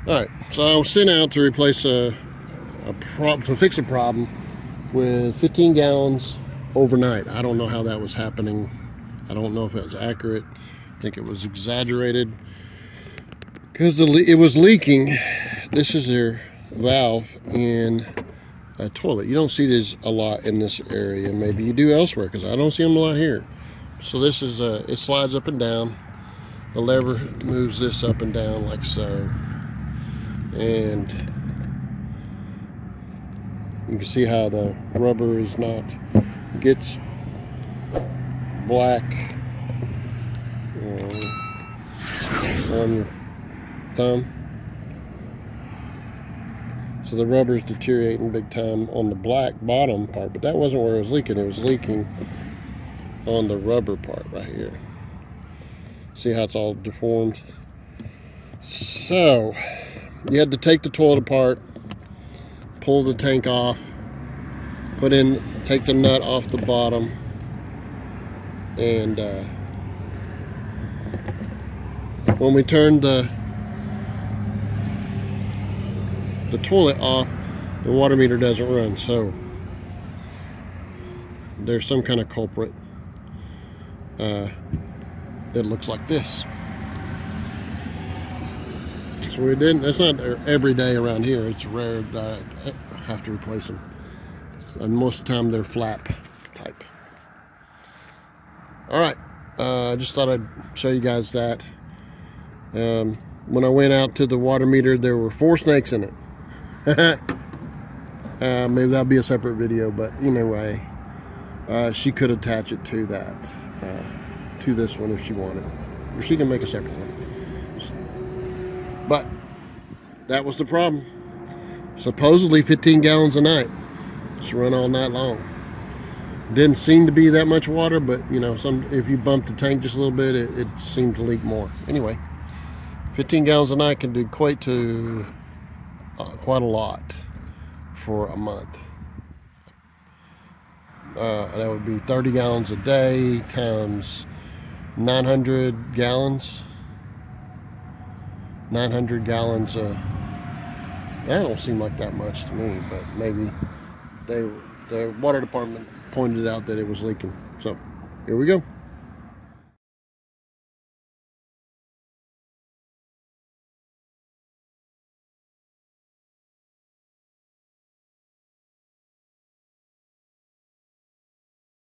Alright, so I was sent out to replace to fix a problem with 15 gallons overnight. I don't know how that was happening. I don't know if it was accurate. I think it was exaggerated because it was leaking. This is their valve in a toilet. You don't see this a lot in this area. Maybe you do elsewhere because I don't see them a lot here. So this is it slides up and down. The lever moves this up and down like so. And you can see how the rubber is not, gets black on your thumb. So the rubber is deteriorating big time on the black bottom part, but that wasn't where it was leaking. It was leaking on the rubber part right here. See how it's all deformed? So you had to take the toilet apart, pull the tank off, take the nut off the bottom, and when we turned the toilet off, the water meter doesn't run. So there's some kind of culprit. It looks like this. So we didn't, that's not every day around here. It's rare that I have to replace them. And most of the time they're flap type. Alright, I just thought I'd show you guys that. When I went out to the water meter, there were 4 snakes in it. Maybe that'll be a separate video, but anyway, she could attach it to that, to this one if she wanted. Or she can make a separate one. But that was the problem. Supposedly 15 gallons a night. Just run all night long. Didn't seem to be that much water, but you know, if you bump the tank just a little bit, it seemed to leak more. Anyway, 15 gallons a night can equate to quite a lot for a month. That would be 30 gallons a day times 900 gallons. 900 gallons. That don't seem like that much to me, but maybe the water department pointed out that it was leaking. So here we go.